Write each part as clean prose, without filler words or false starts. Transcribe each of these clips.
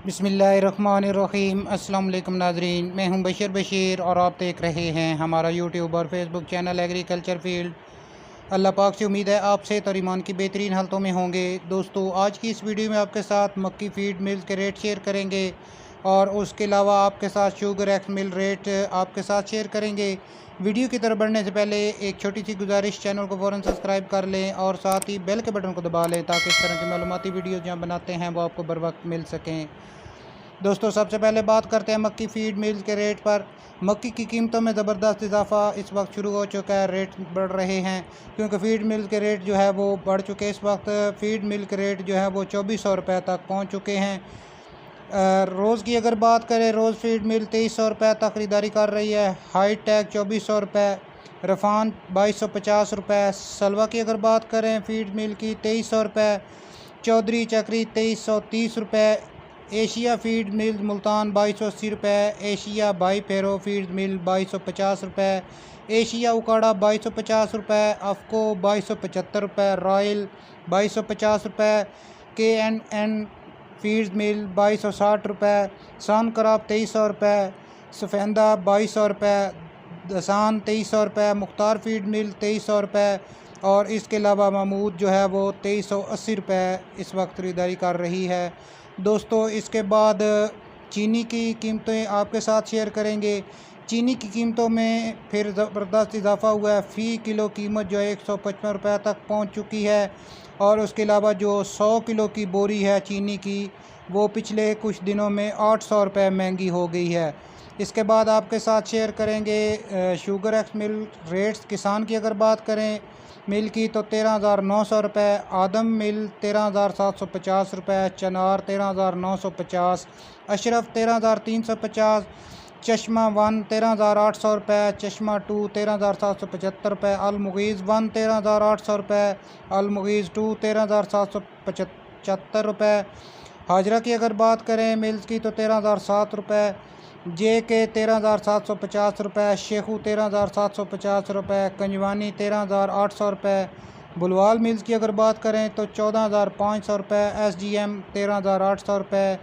बिस्मिल्लाहिर्रहमानिर्रहीम। अस्सलाम वालेकुम नाज़रीन, मैं हूं बशीर और आप देख रहे हैं हमारा यूट्यूब और फेसबुक चैनल एग्रीकल्चर फील्ड। अल्लाह पाक से उम्मीद है आप सेहत और ईमान की बेहतरीन हालतों में होंगे। दोस्तों, आज की इस वीडियो में आपके साथ मक्की फीड मिल के रेट शेयर करेंगे और उसके अलावा आपके साथ शुगर एक्स मिल रेट आपके साथ शेयर करेंगे। वीडियो की तरफ बढ़ने से पहले एक छोटी सी गुजारिश, चैनल को फ़ौरन सब्सक्राइब कर लें और साथ ही बेल के बटन को दबा लें ताकि इस तरह की मालूमाती वीडियो जहाँ बनाते हैं वो आपको बर वक्त मिल सकें। दोस्तों, सबसे पहले बात करते हैं मक्की फीड मिल के रेट पर। मक्की की कीमतों में ज़बरदस्त इजाफा इस वक्त शुरू हो चुका है, रेट बढ़ रहे हैं क्योंकि फ़ीड मिल के रेट जो है वो बढ़ चुके हैं। इस वक्त फ़ीड मिल के रेट जो है वो 2400 रुपये तक पहुँच चुके हैं। रोज़ की अगर बात करें, रोज़ फीड मिल 2300 रुपये तक ख़रीदारी कर रही है। हाई टैग 2400 रुपये, रफ़ान 2250 रुपये। सलवा की अगर बात करें फ़ीड मिल की 2300 रुपये, चौधरी चक्री 2330 रुपये, एशिया फीड मिल मुल्तान 2280 रुपये, एशिया बाई फेरो फीड मिल 2250 रुपये, एशिया उकाड़ा 2250 रुपये, अफ़को 2275 रुपये, रॉयल 2250 रुपये, KNN फीड मिल 2260 रुपये, सन कराब 2300 रुपये, सफ़ेंदा 2200 रुपये, दसान 2300 रुपये, मुख्तार फीड मिल 2300 रुपये और इसके अलावा महमूद जो है वो 2380 रुपये इस वक्त ख़रीदारी कर रही है। दोस्तों, इसके बाद चीनी की कीमतें आपके साथ शेयर करेंगे। चीनी की कीमतों में फिर ज़बरदस्त इजाफा हुआ है। फ़ी किलो कीमत जो है 155 रुपये तक पहुंच चुकी है और उसके अलावा जो 100 किलो की बोरी है चीनी की, वो पिछले कुछ दिनों में 800 रुपये महंगी हो गई है। इसके बाद आपके साथ शेयर करेंगे शुगर एक्स मिल रेट्स। किसान की अगर बात करें मिल की तो 13,900 रुपये, आदम मिल 13,750 रुपये, चनार 13,950, अशरफ 13,350, चश्मा 1 13,800 रुपये, चश्मा 2 13,775 रुपये, अलमुगीज़ 1 13,800 रुपये, अलमुगीज़ 2 13,775 रुपये। हाजरा की अगर बात करें मिल्स की तो 13,007 रुपये, जे के 13,750 रुपये, शेखू 13,750 रुपये, कंजवानी 13,800 रुपये। बुलवाल मिल्स की अगर बात करें तो 14,500 रुपये, SGM 13,800 रुपये,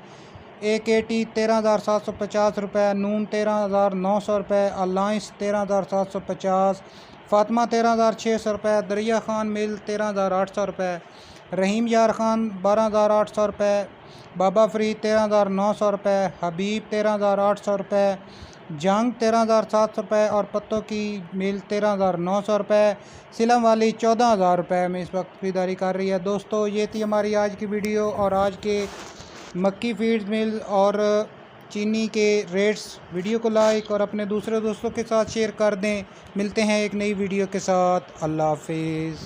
AKT 13,750 रुपये, नून 13,900 रुपये, अलाइंस 13,750, फातिमा 13,600 रुपये, दरिया खान मिल 13,800 रुपये, रहीम यार खान 12,800 रुपये, बाबा फरीद 13,900 रुपये, हबीब 13,800 रुपये, जंग 13,700 रुपये और पत्तों की मिल 13,900 रुपये। सिलम वाली 14,000 रुपये में इस वक्त खरीदारी कर रही है। दोस्तों, ये थी हमारी आज की वीडियो और आज के मक्की फीड मिल और चीनी के रेट्स। वीडियो को लाइक और अपने दूसरे दोस्तों के साथ शेयर कर दें। मिलते हैं एक नई वीडियो के साथ। अल्लाह हाफिज़।